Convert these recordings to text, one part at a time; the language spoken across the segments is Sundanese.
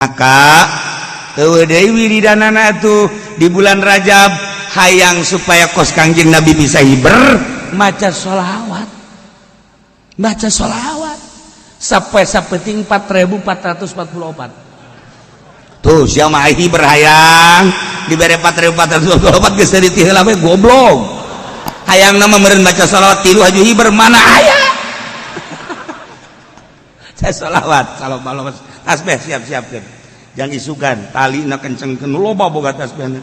maka wiridanana tuh di bulan Rajab hayang supaya kos Kangjeng Nabi bisa hiber maca sholawat sampai sapeting 4444 tuh siapa hiber hayang diberi 4444 geus ditihela we goblok hayang nama meureun baca sholawat tilu haju hiber mana aya saya sholawat kalau malam tasbih siap-siapkeun jang isukan tali na kencengkeun loba boga tasbih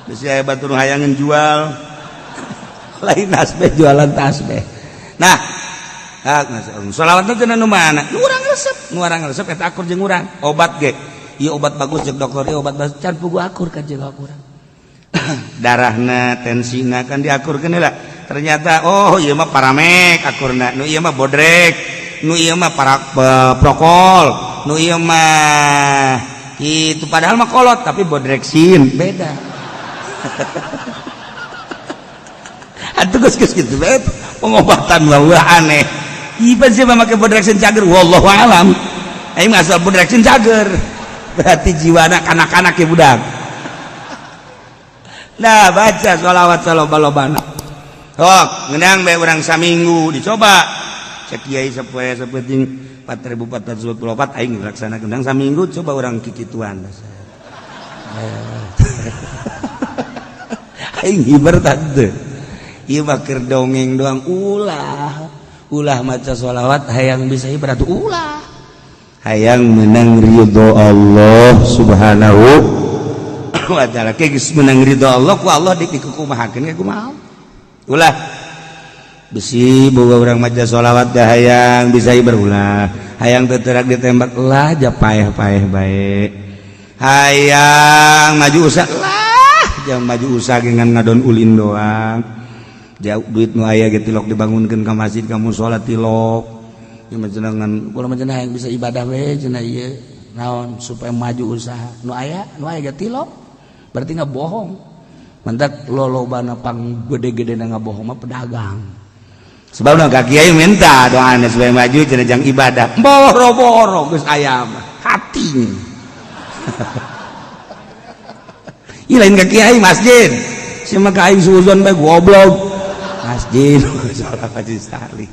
geus aya batur hayangan jual lain tasbih jualan tasbih nah sholawat teh nu mana nu urang resep eta akur jeung urang obat ge ieu obat bagus jeung dokter ieu obat bagus can pugu akur ka jeung urang darahna tensina kan diakurkeun heula ternyata oh ieu mah paramek akurna nu ieu mah bodrek nu ieu mah prokol nu ieu mah itu padahal mah kolot tapi bodreksin beda atuh geus kitu bae pengobatan wah aneh ieu sih mah make bodreksin cager wallahu alam aing mah asal bodreksin cager berarti jiwana kanak-kanak ya budak nah baca sholawat loba-lobana sok ngeunang bae urang saminggu dicoba cek kiai sapoe sapeting 4444 aing laksana gendang saminggu coba orang kikituan aing hiber tante ieu mah keur dongeng doang ulah maca sholawat hayang bisa hiber atuh ulah hayang menang ridho Allah subhanahu wa ta'ala geus menang ridho Allah ku Allah dikumahakeun ge kumaha ulah besi boga urang maca sholawat dah hayang bisa berulah hayang teterak ditembak lah aja paeh-paeh bae hayang maju usah lah jangan maju usah dengan ngadon ulin doang jauh duit nu aya ge tilok dibangunkeun ka masjid kamu sholat tilok ieu mah cenah kumaha mah hayang bisa ibadah we cenah ieu naon supaya maju usaha nu aya ge tilok berarti ngabohong mentak lolobana pang gede-gedena ngabohong mah pedagang sebabna ka kiai minta doana supaya maju cenah jang ibadah boro-boro geus aya mah hati ieu lain ka kiai masjid sia mah ka aing suzon bae goblok masjid salat haji sekali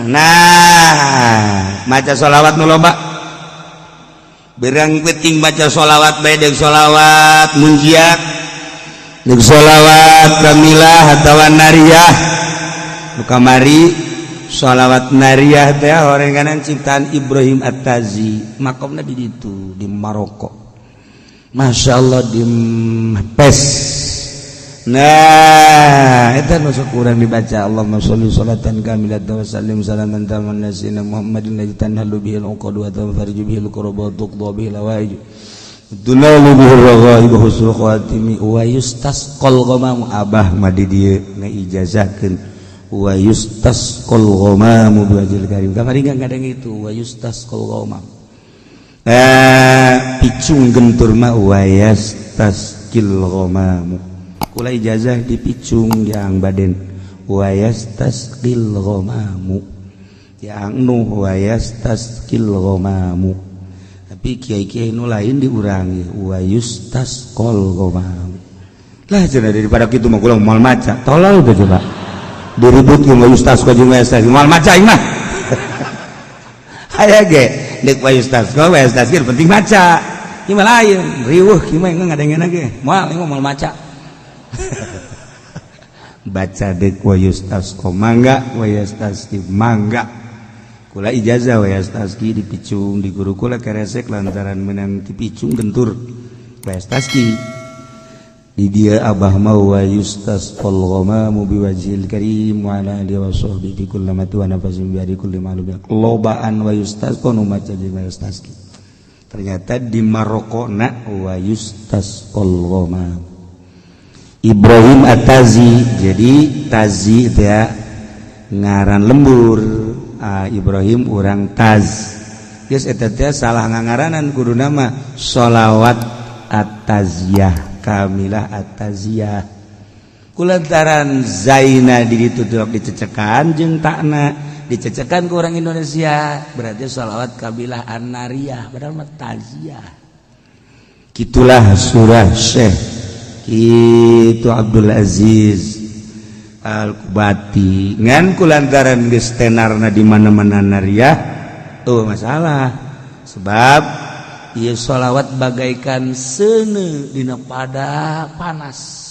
nah maca sholawat nu loba berang penting baca sholawat bae deuk sholawat munjiat deuk sholawat kamilah atawa nariyah kamari sholawat nariyah teh horenganan ciptaan Ibrahim At-Tazi makomna di ditu di Maroko masyaallah di Pes nah eta nu sok urang dibaca Allahumma sholli sholatan kamilatan wa sallim salaman taman nasina Muhammadin ladzi tanhalu bihil uqad wa tanfariju bihil qurbat tuqda bihil hawaij dunalu bihil raghaib husnul khatimi wa yustasqal ghamam abah madi dieu ngaijazahkeun wa yustasqal ghamamu biwajhil karim kamari ngadeng itu wa yustasqal ghamam picung gentur mah wa yastasqil ghamamu kula ijazah dipicung yang baden wa yastasqil ghamamu yang nuh wa yastasqil ghamamu tapi kiai-kiai nu lain diurangi wa yustasqal ghamamu lah cenah daripada kitu mah kula moal maca tolol teh coba diributkeun wa yustasqal jeung wa yastasqil moal maca ieu mah aya ge deuk wa yustasqal wa yastasqil penting maca ieu mah lain riweuh kieu mah ngadengeuna ge moal maca baca dek wa yustasqa mangga wa yastasqi mangga kula ijazah wa yastasqi dipicung di guru kula keresek lantaran menang dipicung gentur wa yastasqi di dia abah mau wa yustasqal ghamamu biwajhil karim wa ala alihi wa sahbihi kullamatu wa nafasin bi kulli ma'lum lobaan wa yustasqa nu maca jeung wa yastasqi ternyata di Maroko na wa yustasqal ghamamu Ibrahim At-Tazi jadi Tazi dia ngaran lembur Ibrahim urang Taz geus eta teh salah ngangaranan kudu nama sholawat At-Taziyah kamilah At-Taziyah kulantaran zaina di ditu dicecekan jeung takna dicecekan ke orang Indonesia berarti sholawat kabilah An-Nariyah padahal mah taziah. Gitulah surah Syekh itu Abdul Aziz Al-Kubati ngan kulantaran geus tenarna di mana-mana nariyah tuh masalah sebab ieu sholawat bagaikan seuneu dina pada panas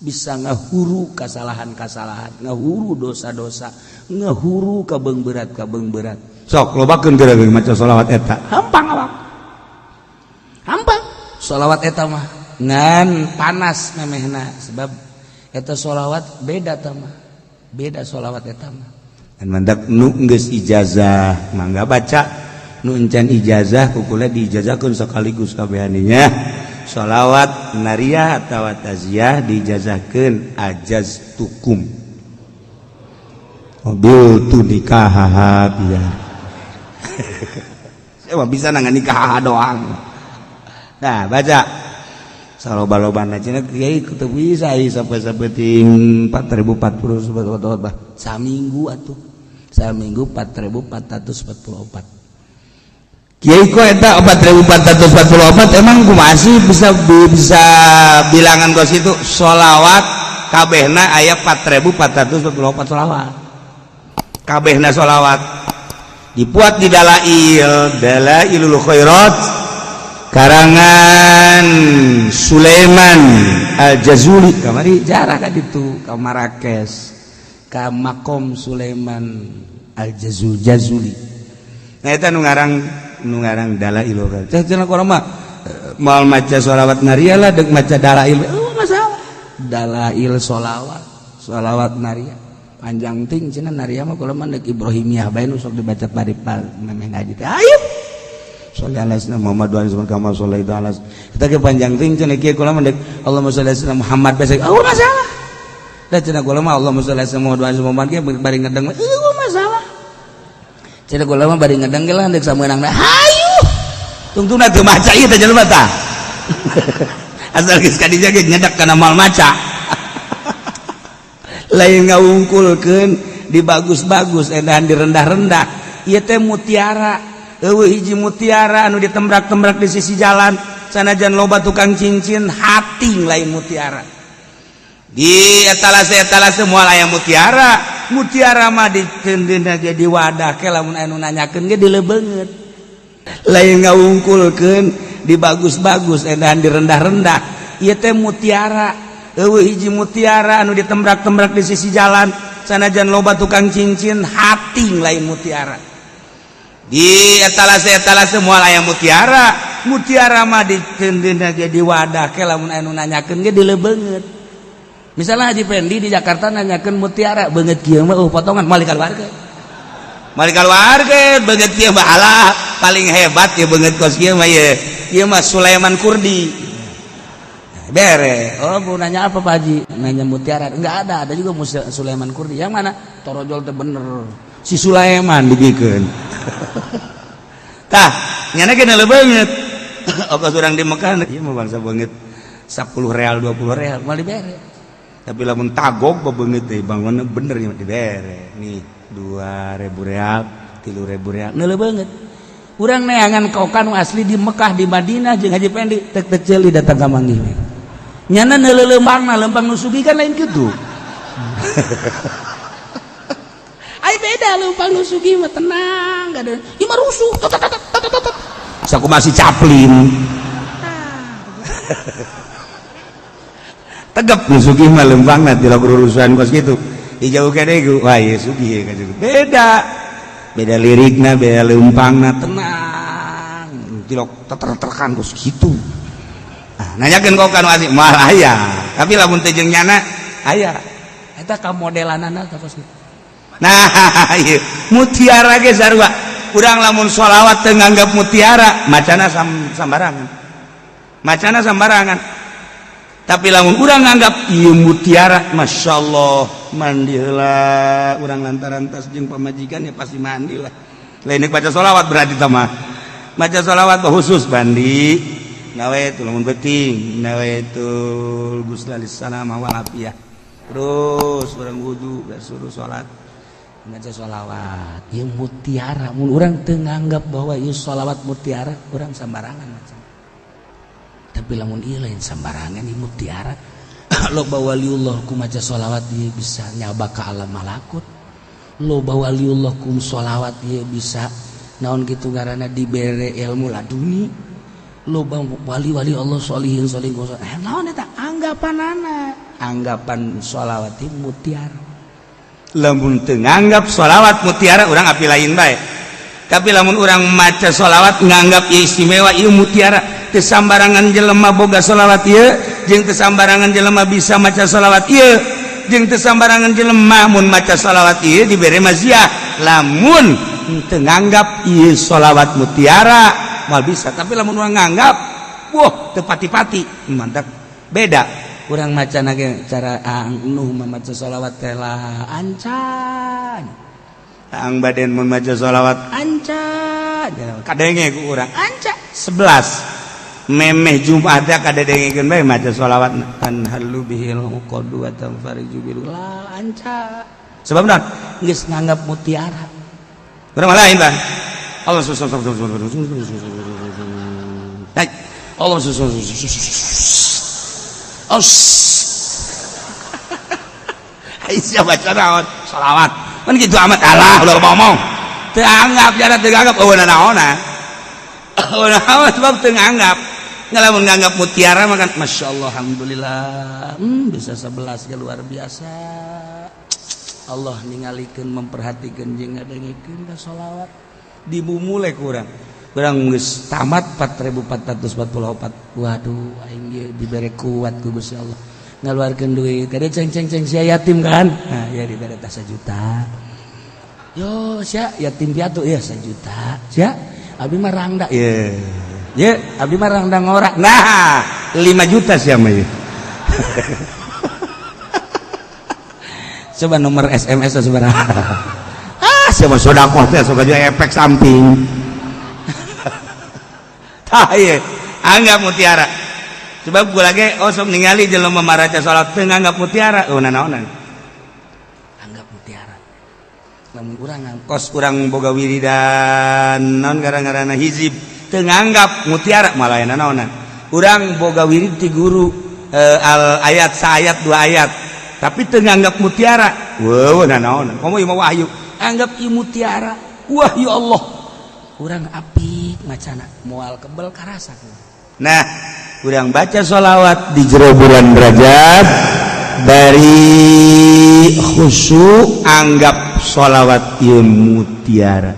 bisa ngahuru kasalahan-kasalahan, ngahuru dosa-dosa, ngahuru kabeng berat. Sok lobakeun geura maca sholawat eta. Hampang awak. Hampang. Sholawat eta mah ngan panas memehna sebab eta sholawat beda tah mah. Beda sholawat eta mah. Dan mandak nu geus ijazah mangga baca, nu encan ijazah kukula diijazahkeun sakaligus kabehaninya. Sholawat nariyah atau taziah dijazahkeun ajaz tukum mobil tu nikah biar saya bisa nangan nikah doang. Nah baca saloba-loban cenah kiai kudu bisa sampai sabeting 4040 sebetulnya saminggu atuh saminggu 4444 Kiai kok eta 4444 emang ku masih bisa bilangan kos itu sholawat kabehna aya 4444 sholawat kabehna sholawat dipuat di Dalailul Khairat karangan Sulaiman Al-Jazuli kamari jarah ka ditu ka Marrakesh ka Makom Sulaiman Al-Jazuli nah eta nu ngarang Dalailul Khairat. Cenah urang mah moal maca sholawat nariyah lah deuk maca dalail. Masalah. Dalail sholawat nariyah. Panjang ting cenah nariyah mah kula mah deuk Ibrahimiyah bae nu sok dibaca paripal memeh ngaji teh. Ayo. Sholli ala sayyidina Muhammad wa ala kama shallaita ala. Kita ke panjang ting cenah kieu kula mah deuk Allahumma sholli ala sayyidina Muhammad bae. Masalah. Da cenah kula mah Allahumma sholli ala sayyidina Muhammad wa ala Muhammad ge bari ngedeng mah masalah. Cina gula mah bari ngedeng ge lah deuk sameunang dah. Hayu. Tungtungna teu maca ieu teh jelema tah. Asal geus ka dieu ge nyedak kana moal maca. Lain ngawungkulkeun di bagus-bagus edahan di rendah-rendah. Ieu teh mutiara. Eueuh hiji mutiara anu ditembrak-tembrak di sisi jalan. Sanajan loba tukang cincin hating lain mutiara. Di etalase moal aya mutiara. Mutiara mah ditendina ge di wadah ke lamun anu nanyakeun ge dilebeungeut lain ngawungkulkeun di bagus-bagus edahan di rendah-rendah ieu teh mutiara eueuh hiji mutiara anu ditembrak-tembrak di sisi jalan sanajan loba tukang cincin hating lain mutiara di etalase moal aya mutiara mah ditendina ge di wadah ke lamun anu nanyakeun ge dilebeungeut. Misalnya Haji Pendi di Jakarta nanyakan mutiara beungeut kieu mah potongan malik keluarga beungeut kieu mah alah paling hebat ya beungeut kos kieu mah ieu mah Sulaiman Kurdi bere. Oh mau nanya apa Pak Haji? Nanya mutiara. Enggak ada juga Sulaiman Kurdi. Yang mana? Torojol teh bener si Sulaiman digikeun tah nyana ge lebeungeut ongkos urang di Mekah ieu mah bangsa beungeut 10 real 20 real mal dibere. Tapi lamun tagog bebeungeut teh bangunna bener nya dibere. Nih 2.000 real, 3.000 real. Neuleuh beungeut. Urang neangan kokan asli di Mekah di Madinah jeung Haji Pendi tek ceuli datang ka manggih. Nyana neuleuh lempangna, lempang nu sugih kan lain kitu. Ai beda lempang nu sugih mah tenang, gak ada. Ieu mah rusuh. Saku masih caplin. Tegep nu sugih mah lempangna ti lagu urusan kos kitu. Dijauh kene wah ieu sugih ka beda lirikna beda lempangna tenang tilok teter-terkan kos kitu. Nah nanyakeun kok kan asih moal aya tapi lamun teh jeung nyana aya eta ka modelanana ka kos kitu. Nah ieu mutiara ge sarua urang lamun sholawat teu nganggap mutiara macana sambarangan tapi lamun urang nganggap ieu mutiara masyaallah mandi heula urang lantaran tas jeung pamajikan ya pasti mandi lah lain baca sholawat berarti mah baca sholawat khusus mandi nawaitu lamun beuting nawaitul ghusla lis salamah wal afiyah terus urang wudu suruh salat maca sholawat ieu mutiara mun urang teu nganggap bahwa ieu sholawat mutiara urang sambarangan maca tapi lamun ieu lain sambarangan ieu mutiara loba waliullah ku maca sholawat ieu bisa nyaba ka alam malakut loba waliullah ku sholawat ieu bisa naon kitu ngaranna dibere ilmu laduni loba wali-wali Allah sholihin naon eta anggapan sholawat ieu mutiara lamun teu nganggap sholawat mutiara urang api lain bae tapi lamun urang maca sholawat nganggap ieu istimewa ieu mutiara teu sambarangan jelema boga sholawat ieu jeung teu sambarangan jelema bisa maca sholawat ieu jeung teu sambarangan jelema mun maca sholawat ieu dibere maziah lamun teu nganggap ieu sholawat mutiara moal bisa tapi lamun urang nganggap wah teu pati-pati mantap beda urang macana ge cara nuh maca sholawat teh lah ancan ang baden mun maca sholawat ancan kadenge ku urang ancan 11 memeh Jumat teh kadedengekeun bae maca sholawat kan halu bihil qadu wa tanfariju bil la ancan sebab naon geus nganggap mutiara urang lain Bang Allah Allah Aisyah baca naon sholawat kan gitu amat Allah udah ngomong teu anggap jana teu anggap naona sebab teu anggap ngalamun nganggap mutiara mah kan masyaallah alhamdulillah bisa 11 ya luar biasa Allah ningalikeun memperhatikeun jeung ngadengikeun ka sholawat dimumule kurang geus tamat 4444 waduh aing ge dibere kuat ku Gusti Allah ngaluarkeun duit kade ceng-ceng sia yatim kan nah ya dibere tas 1 juta yo sia yatim piatu ya 1 juta sia abi mah rangda ye abi mah rangda ngorak nah 5 juta sia mah ye coba nomor SMS sabaraha siapa sodakoh teh sok aja efek samping tah ieu anggap mutiara sebab gua lagi sok ningali jelema maraca salat teu nganggap mutiara naonan anggap mutiara lamun urang kos urang boga wiridan naon gara-garana hizib teu nganggap mutiara malah naonan urang boga wirid ti guru al ayat saayat 2 ayat tapi teu nganggap mutiara naonan komo ieu mah wahyu anggap ieu mutiara wah ya Allah urang apik macana moal kebel karasa nah urang baca sholawat di jero bulan Rajab dari khusyuk anggap sholawat ieu mutiara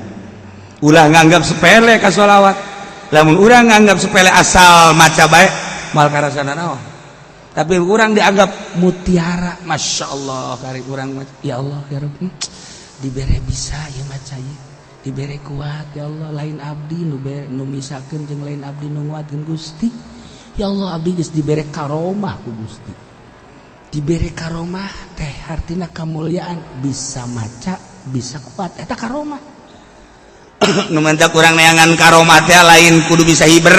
ulah nganggap sepele ka sholawat lamun urang nganggap sepele asal maca bae moal karasana naon tapi urang dianggap mutiara masyaallah kari urang ya Allah ya Rabbi dibere bisa ya maca ieu dibere kuat ya Allah lain abdi nu misakeun jeung lain abdi nu nguatkeun Gusti ya Allah abdi geus dibere karomah ku Gusti dibere karomah teh artina kamulyaan bisa maca bisa kuat eta karomah nu mentak urang neangan karomah teh lain kudu bisa hiber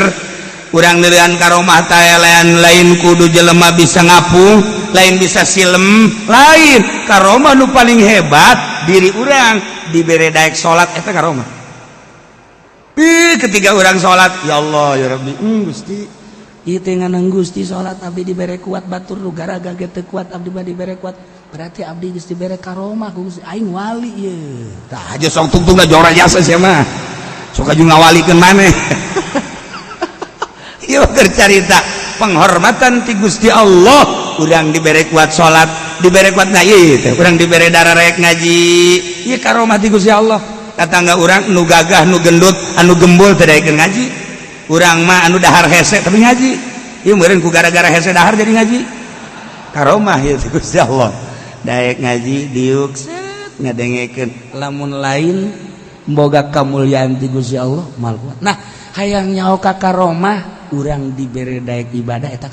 urang neureun karomah teh lain kudu jelema bisa ngapung lain bisa silem lain karomah nu paling hebat diri urang dibere daek salat eta karomah ketika urang salat ya Allah ya Rabbi Gusti ieu teh nganang Gusti salat abdi dibere kuat batur nu garaga ge teu kuat abdi mah dibere kuat berarti abdi geus dibere karomah ku Gusti aing wali ieu tah aja sok tungtungna jora jasa sia mah sok aju ngawalikeun maneh ieu keur carita penghormatan ti Gusti Allah urang dibere kuat salat dibere kuat ngaji teh urang dibere darah rek ngaji ieu karomah ti Gusti Allah tatangga urang nu gagah nu gendut anu gembul teh daekeun ngaji urang mah anu dahar hese tapi ngaji ieu meureun ku gara-gara hese dahar jadi ngaji karomah ieu ti Gusti Allah daek ngaji diuk set ngadengekeun lamun lain boga kamulyaan ti Gusti Allah mal kuat nah hayang nyaho ka karomah urang dibere daek ibadah eta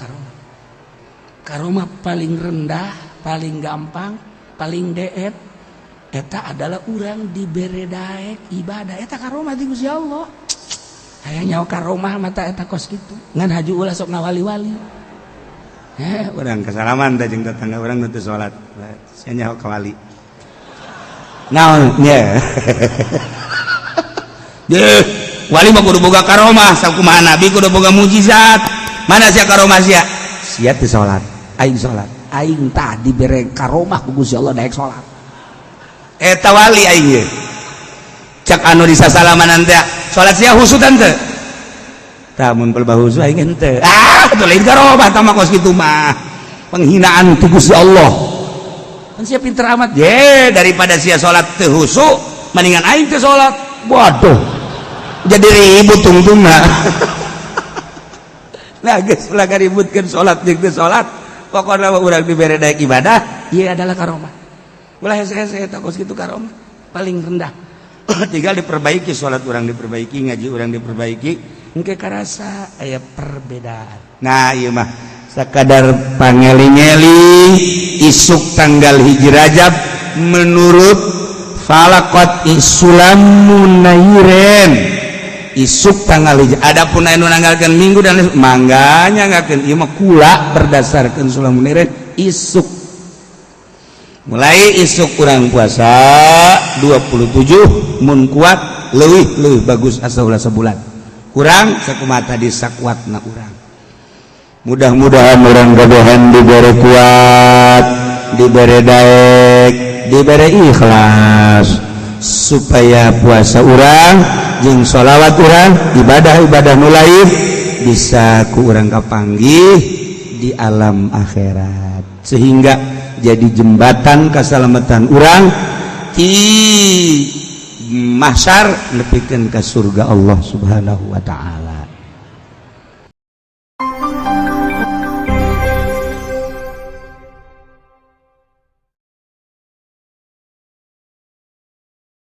karomah paling rendah paling gampang paling deet eta adalah urang dibere daek ibadah eta karomah ti Gusti Allah hayang nyaho karomah mata eta kos kitu ngan haju ulah sok ngawali-wali urang kasalaman teh jeung tetangga urang nu teu salat sia nyaho ka wali naon nya wali mah kudu boga karomah sakumaha nabi kudu boga mujizat mana sia karomah sia teu salat aing salat aing tah dibere karomah ku Gusti Allah daek salat eta wali aing ye cak anu disasalaman teh salat sia husutan teu tah mun pelbah husu aing teu teu lain karomah tah mah kos kitu mah penghinaan tu Gusti Allah kan sia pinter amat daripada sia salat teu husu mendingan aing teu salat waduh jadi ribut tungtungna nah geus ulah gaributkeun salat jeung teu salat pokona urang dibere daek ibadah ieu adalah karomah ulah hese-hese eta kos kitu karomah paling rendah tinggal diperbaiki salat urang diperbaiki ngaji urang diperbaiki engke karasa aya perbedaan nah ieu mah sakadar pangeli-ngeli isuk tanggal hiji Rajab menurut falaqat isulamun nairen isuk tanggal hiji adapun anu nanggalkeun minggu dan mangganya ngakeun ieu mah kula berdasarkan sulamun nairen isuk mulai isuk urang puasa 27 mun kuat leuwih bagus asa ulah sebulan kurang sakumaha tadi sakuatna urang mudah-mudahan urang gabehan dibere kuat dibere daek dibere ikhlas supaya puasa urang jeung sholawat urang ibadah-ibadah nu lain bisa ku urang kapanggih di alam akhirat sehingga jadi jembatan keselamatan urang ti mahsyar nepikeun ka surga Allah Subhanahu wa taala.